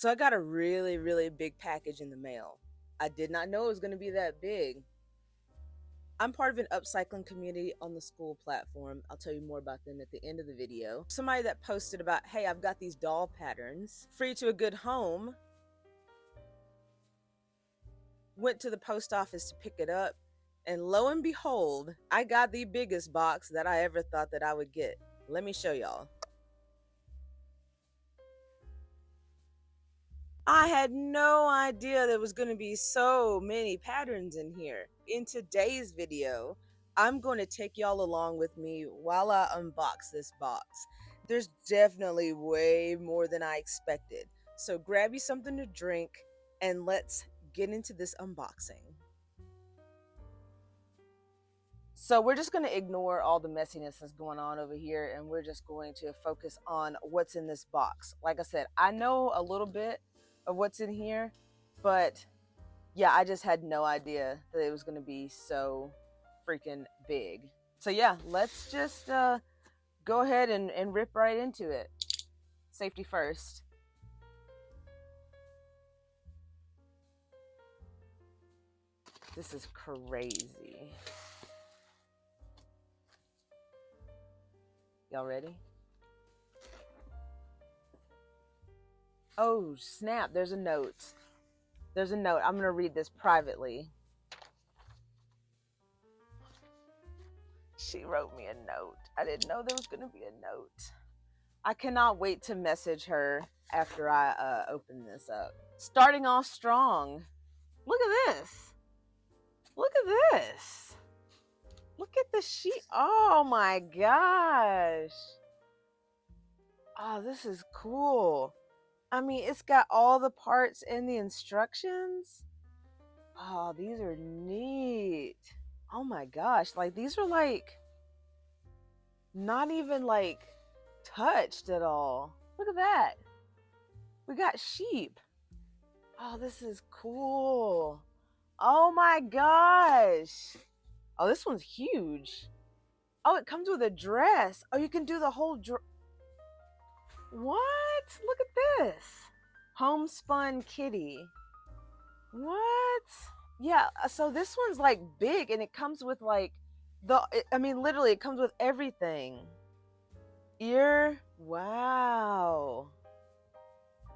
So I got a really, really big package in the mail. I did not know it was going to be that big. I'm part of an upcycling community on the school platform. I'll tell you more about them at the end of the video. Somebody that posted about, hey, I've got these doll patterns, free to a good home, went to the post office to pick it up, and lo and behold, I got the biggest box that I ever thought that I would get. Let me show y'all. I had no idea there was going to be so many patterns in here. In today's video, I'm going to take y'all along with me while I unbox this box. There's definitely way more than I expected. So grab you something to drink and let's get into this unboxing. So we're just going to ignore all the messiness that's going on over here, and we're just going to focus on what's in this box. Like I said, I know a little bit of what's in here, but yeah, I just had no idea that it was going to be so freaking big. So yeah, let's just go ahead and rip right into it. Safety first. This is crazy. Y'all ready? Oh, snap. There's a note. There's a note. I'm going to read this privately. She wrote me a note. I didn't know there was going to be a note. I cannot wait to message her after I open this up. Starting off strong. Look at this. Look at this. Look at the sheet. Oh my gosh. Oh, this is cool. I mean, it's got all the parts and the instructions. Oh, these are neat. Oh my gosh. Like, these are like not even like touched at all. Look at that. We got sheep. Oh, this is cool. Oh my gosh. Oh, this one's huge. Oh, it comes with a dress. Oh, you can do the whole What? Look at this. Homespun kitty. What? Yeah, so this one's like big, and it comes with like I mean, literally it comes with everything. Ear. Wow.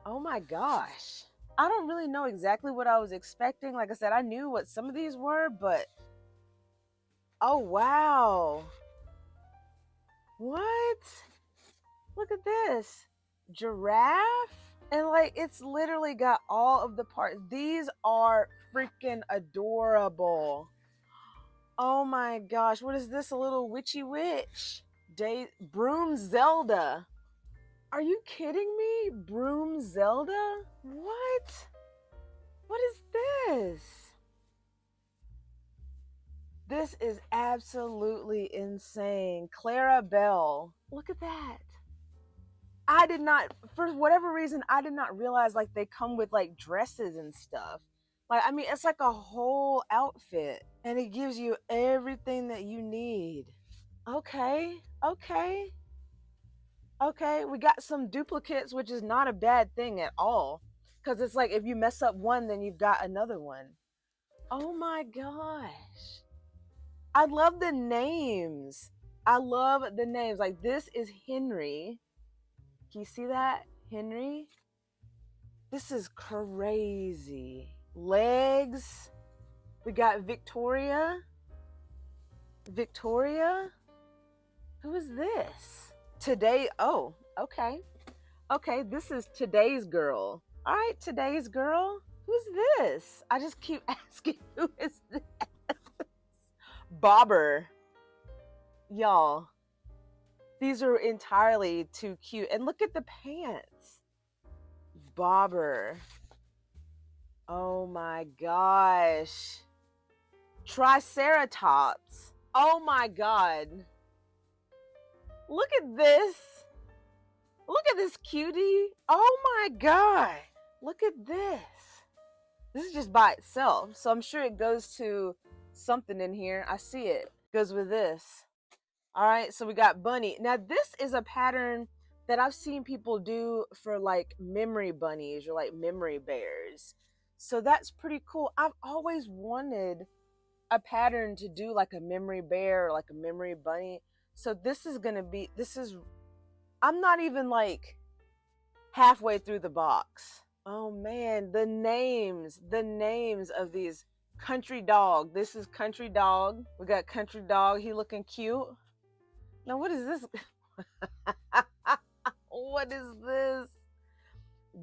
Oh my gosh. I don't really know exactly what I was expecting. Like I said, I knew what some of these were, but oh wow. What? Look at this. Giraffe? And like, it's literally got all of the parts. These are freaking adorable. Oh my gosh. What is this? A little witchy witch? Broom Zelda. Are you kidding me? Broom Zelda? What? What is this? This is absolutely insane. Clara Bell. Look at that. I did not, for whatever reason, I did not realize like they come with like dresses and stuff. Like, I mean, it's like a whole outfit, and it gives you everything that you need. Okay, okay, okay. We got some duplicates, which is not a bad thing at all. Because it's like if you mess up one, then you've got another one. Oh my gosh. I love the names. I love the names. Like, this is Henry. Can you see that? Henry? This is crazy. Legs. We got Victoria. Victoria? Who is this? Today. Oh, okay. Okay, this is Today's Girl. All right, Today's Girl. Who's this? I just keep asking, who is this? Bobber. Y'all, these are entirely too cute. And look at the pants. Bobber. Oh my gosh. Triceratops. Oh my god. Look at this. Look at this cutie. Oh my god. Look at this. This is just by itself. So I'm sure it goes to something in here. I see it. Goes with this. All right, so we got Bunny. Now this is a pattern that I've seen people do for like memory bunnies or like memory bears. So that's pretty cool. I've always wanted a pattern to do like a memory bear or like a memory bunny. So this is gonna be, I'm not even like halfway through the box. Oh man, the names of these. Country Dog. This is Country Dog. We got Country Dog. He looking cute. Now what is this? What is this?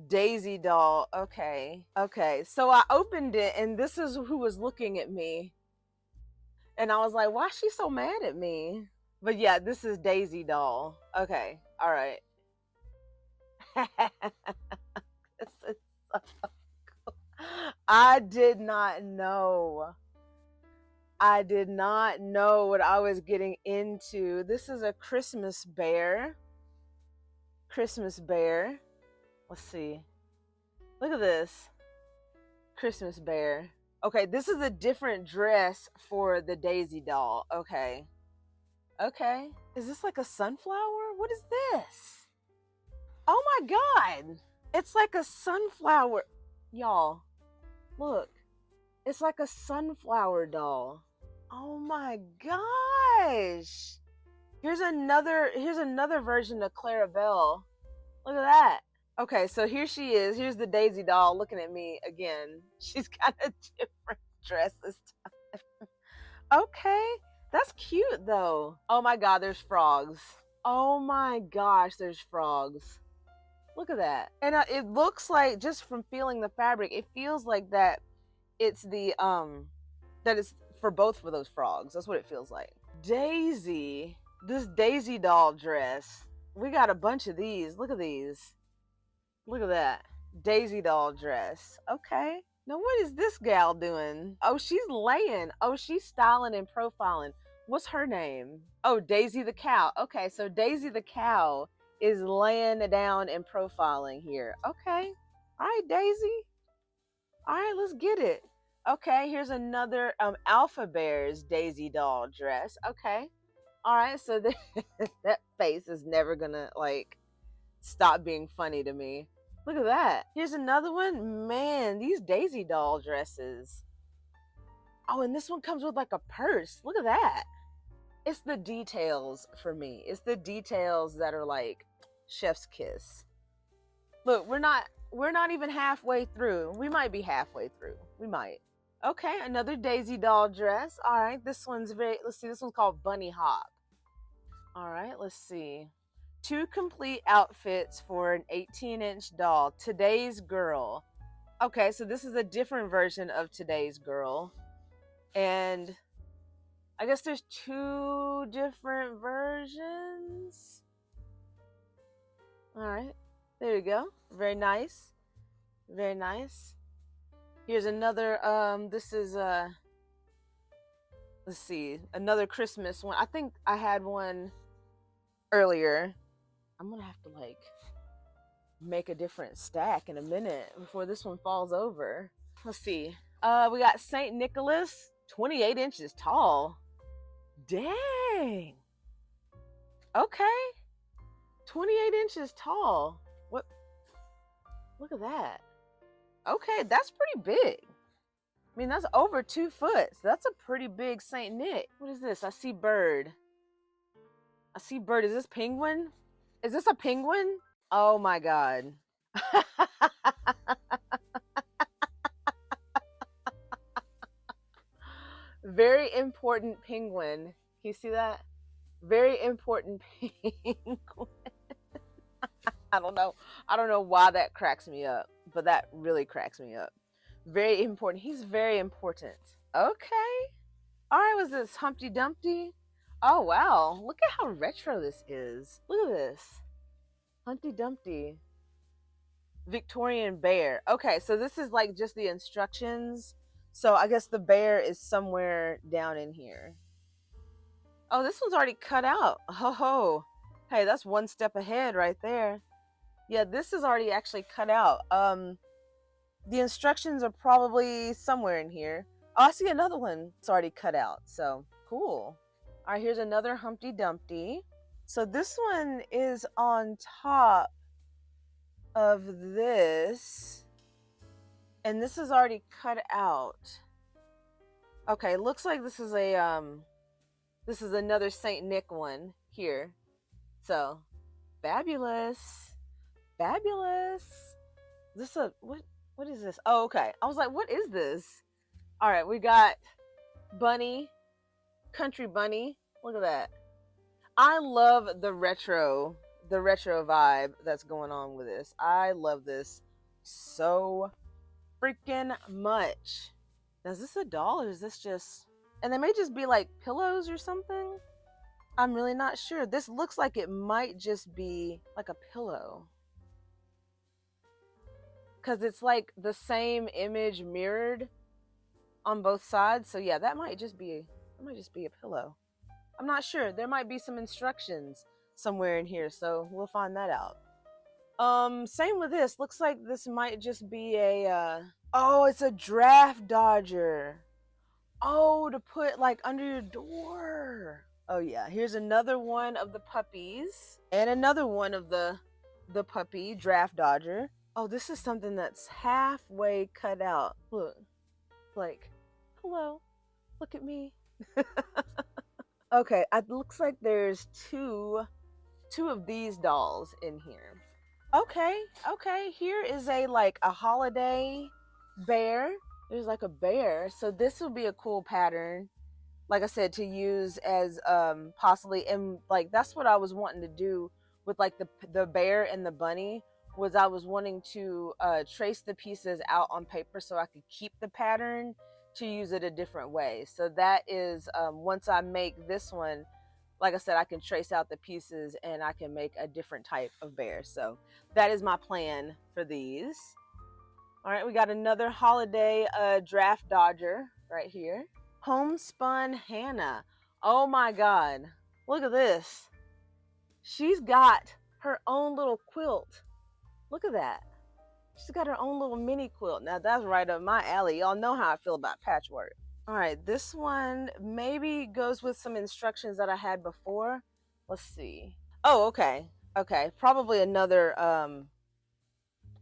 Daisy Doll. Okay. Okay. So I opened it and this is who was looking at me. And I was like, why is she so mad at me? But yeah, this is Daisy Doll. Okay. All right. This is so cool. I did not know what I was getting into. This is a Christmas bear. Christmas bear. Let's see. Look at this. Christmas bear. Okay, this is a different dress for the Daisy doll. Okay. Okay. Is this like a sunflower? What is this? Oh my God. It's like a sunflower. Y'all, look. It's like a sunflower doll. Oh my gosh. Here's another version of Clarabelle. Look at that. Okay, so here she is. Here's the Daisy doll looking at me again. She's got a different dress this time. Okay, that's cute though. Oh my God, there's frogs. Oh my gosh, there's frogs. Look at that. And it looks like, just from feeling the fabric, it feels like that it's the that is for both of those frogs. That's what it feels like. Daisy, this Daisy doll dress. We got a bunch of these. Look at these. Look at that. Daisy doll dress. Okay. Now what is this gal doing? Oh, she's laying. Oh, she's styling and profiling. What's her name? Oh, Daisy the cow. Okay, so Daisy the cow is laying down and profiling here. Okay. All right, Daisy. All right, let's get it. Okay, here's another Alpha Bear's Daisy doll dress. Okay. All right, so that face is never gonna like stop being funny to me. Look at that. Here's another one. Man, these Daisy doll dresses. Oh, and this one comes with like a purse. Look at that. It's the details for me. It's the details that are like chef's kiss. Look, we're not even halfway through. We might be halfway through. We might. Okay, another Daisy doll dress. All right, this one's let's see, this one's called Bunny Hop. All right, let's see. 2 complete outfits for an 18-inch doll. Today's Girl. Okay, so this is a different version of Today's Girl. And I guess there's 2 different versions. All right, there you go. Very nice. Very nice. Here's another, this is, let's see, another Christmas one. I think I had one earlier. I'm gonna have to like make a different stack in a minute before this one falls over. Let's see. We got St. Nicholas, 28 inches tall. Dang. Okay. 28 inches tall. What? Look at that. Okay, that's pretty big. I mean, that's over 2 foot. So that's a pretty big St. Nick. What is this? I see bird. I see bird. Is this penguin? Is this a penguin? Oh my God. Very important penguin. Can you see that? Very important penguin. I don't know why that cracks me up, but that really cracks me up. Very important. He's very important. Okay. All right, was this Humpty Dumpty? Oh, wow. Look at how retro this is. Look at this. Humpty Dumpty. Victorian bear. Okay, so this is like just the instructions. So I guess the bear is somewhere down in here. Oh, this one's already cut out. Ho ho. Hey, that's one step ahead right there. Yeah, this is already actually cut out. The instructions are probably somewhere in here. Oh, I see another one. It's already cut out. So cool. All right, here's another Humpty Dumpty. So this one is on top of this, and this is already cut out. Okay, looks like this is another Saint Nick one here. So fabulous. Fabulous. This a what is this? Oh, okay. I was like, what is this? All right, we got Bunny, Country Bunny. Look at that. I love the retro vibe that's going on with this. I love this so freaking much. Now, is this a doll or is this just... And they may just be like pillows or something. I'm really not sure. This looks like it might just be like a pillow. Because it's like the same image mirrored on both sides. So yeah, that might just be a pillow. I'm not sure. There might be some instructions somewhere in here, so we'll find that out. Same with this. Looks like this might just be a oh, it's a draft dodger. Oh, to put like under your door. Oh yeah, here's another one of the puppies and another one of the puppy draft dodger. Oh, this is something that's halfway cut out. Look, like, hello, look at me. Okay, it looks like there's two of these dolls in here. Okay, here is a holiday bear. There's like a bear, so this will be a cool pattern, like I said, to use as possibly, and like that's what I was wanting to do with like the bear and the bunny, was I was wanting to trace the pieces out on paper so I could keep the pattern to use it a different way. So that is, once I make this one, like I said, I can trace out the pieces and I can make a different type of bear. So that is my plan for these. All right, we got another holiday draft dodger right here. Homespun Hannah. Oh my God, look at this. She's got her own little quilt. Look at that. She's got her own little mini quilt. Now that's right up my alley. Y'all know how I feel about patchwork. All right, this one maybe goes with some instructions that I had before. Let's see. Oh, okay. Okay, probably another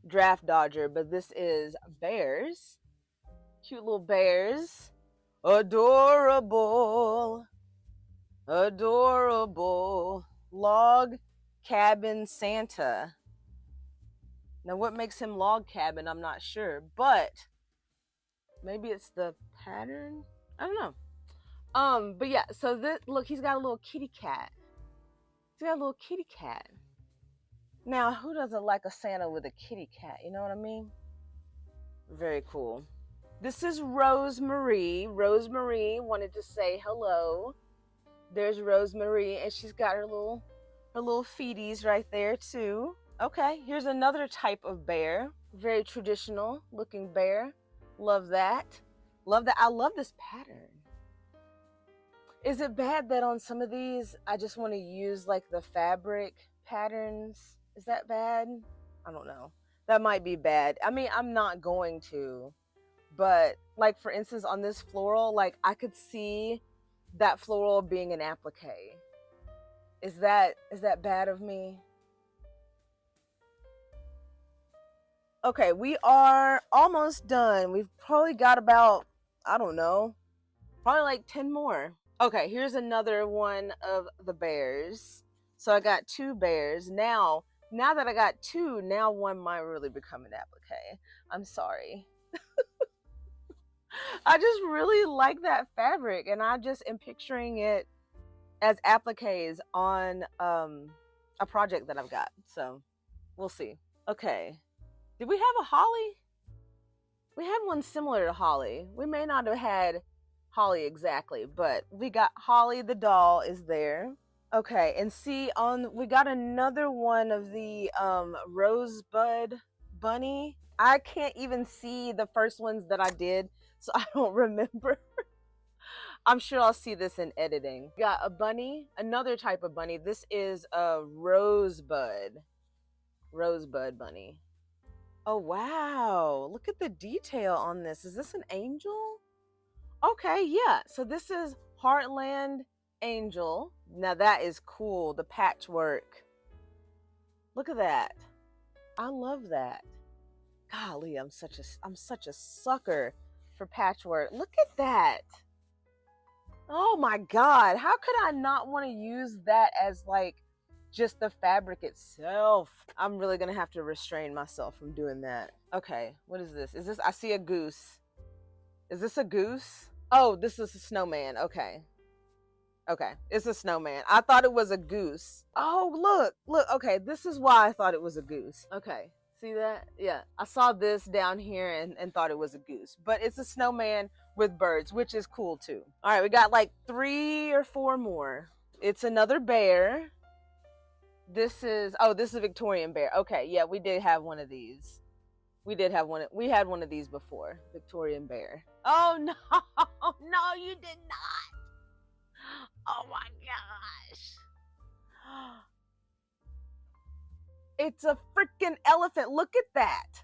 draft dodger, but this is bears. Cute little bears. Adorable. Adorable. Log cabin Santa. Now, what makes him log cabin, I'm not sure, but maybe it's the pattern. I don't know. But yeah, so this, look, he's got a little kitty cat. He's got a little kitty cat. Now, who doesn't like a Santa with a kitty cat? You know what I mean? Very cool. This is Rosemary. Rosemary wanted to say hello. There's Rosemary, and she's got her little feeties right there too. Okay, here's another type of bear. Very traditional looking bear. Love that. Love that. I love this pattern. Is it bad that on some of these, I just want to use like the fabric patterns? Is that bad? I don't know. That might be bad. I mean, I'm not going to, but like for instance, on this floral, like I could see that floral being an applique. Is that bad of me? Okay, we are almost done. We've probably got about, I don't know, probably like 10 more. Okay, here's another one of the bears. So I got 2 bears. Now that I got 2, now one might really become an applique. I'm sorry. I just really like that fabric, and I just am picturing it as appliques on a project that I've got. So we'll see. Okay. Did we have a holly? We had one similar to Holly. We may not have had Holly exactly, but we got Holly the doll is there. Okay, and see, we got another one of the Rosebud Bunny. I can't even see the first ones that I did, so I don't remember. I'm sure I'll see this in editing. Got a bunny, another type of bunny. This is a Rosebud Bunny. Oh, wow. Look at the detail on this. Is this an angel? Okay, yeah. So this is Heartland Angel. Now that is cool. The patchwork. Look at that. I love that. Golly, I'm such a sucker for patchwork. Look at that. Oh my God. How could I not want to use that as like just the fabric itself? I'm really gonna have to restrain myself from doing that. Okay, what is this? Is this, I see a goose. Is this a goose? Oh, this is a snowman. Okay. Okay, it's a snowman. I thought it was a goose. Oh, look. Okay, this is why I thought it was a goose. Okay, see that? Yeah, I saw this down here and thought it was a goose. But it's a snowman with birds, which is cool too. All right, we got like 3 or 4 more. It's another bear. This is a Victorian bear. Okay, yeah, we did have one of these. We had one of these before. Victorian bear. Oh no, no, you did not. Oh my gosh. It's a freaking elephant. Look at that.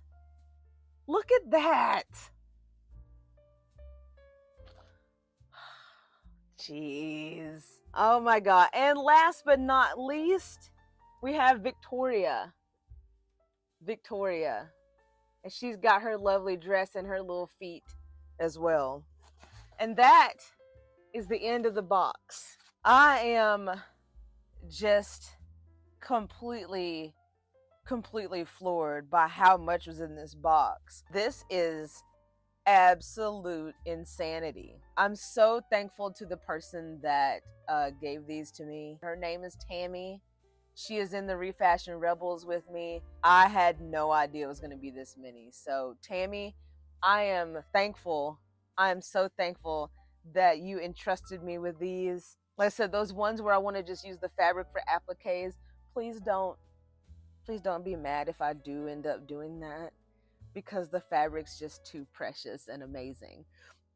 Look at that. Jeez. Oh my God. And last but not least, we have Victoria. Victoria. And she's got her lovely dress and her little feet as well. And that is the end of the box. I am just completely floored by how much was in this box. This is absolute insanity. I'm so thankful to the person that gave these to me. Her name is Tammi. She is in the Refashion Rebels with me. I had no idea it was going to be this many. So Tammi, I am thankful. I am so thankful that you entrusted me with these. Like I said, those ones where I want to just use the fabric for appliques, please don't be mad if I do end up doing that, because the fabric's just too precious and amazing.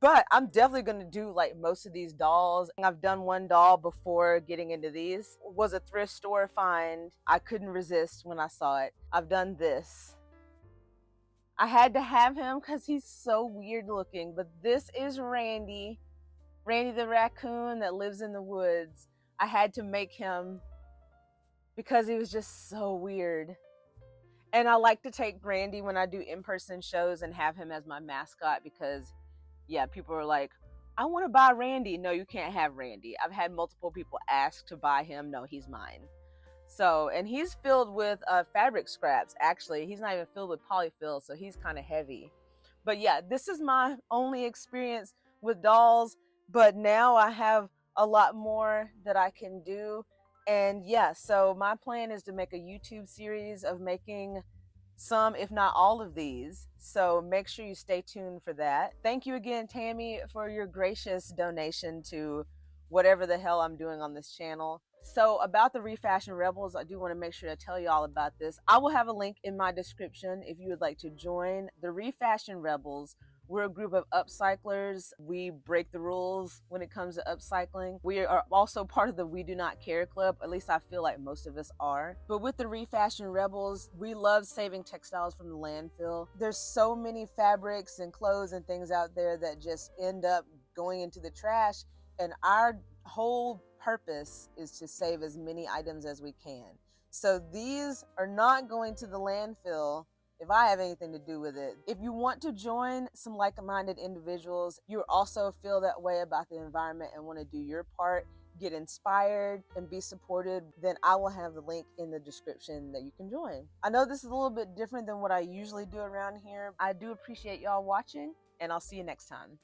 But I'm definitely going to do like most of these dolls. I've done one doll before getting into these. It was a thrift store find. I couldn't resist when I saw it. I've done this. I had to have him because he's so weird looking, but this is Randy the raccoon that lives in the woods. I had to make him because he was just so weird. And I like to take Randy when I do in-person shows and have him as my mascot because, yeah, people are like, I want to buy Randy. No, you can't have Randy. I've had multiple people ask to buy him. No, he's mine. So, and he's filled with fabric scraps, actually. He's not even filled with polyfill, so he's kind of heavy. But yeah, this is my only experience with dolls. But now I have a lot more that I can do. And yeah, so my plan is to make a YouTube series of making some, if not all of these. So make sure you stay tuned for that. Thank you again, Tammi, for your gracious donation to whatever the hell I'm doing on this channel. So about the Refashion Rebels, I do want to make sure to tell you all about this. I will have a link in my description if you would like to join the Refashion Rebels. We're a group of upcyclers. We break the rules when it comes to upcycling. We are also part of the We Do Not Care Club. At least I feel like most of us are. But with the Refashion Rebels, we love saving textiles from the landfill. There's so many fabrics and clothes and things out there that just end up going into the trash. And our whole purpose is to save as many items as we can. So these are not going to the landfill if I have anything to do with it. If you want to join some like-minded individuals, you also feel that way about the environment and want to do your part, get inspired and be supported, then I will have the link in the description that you can join. I know this is a little bit different than what I usually do around here. I do appreciate y'all watching, and I'll see you next time.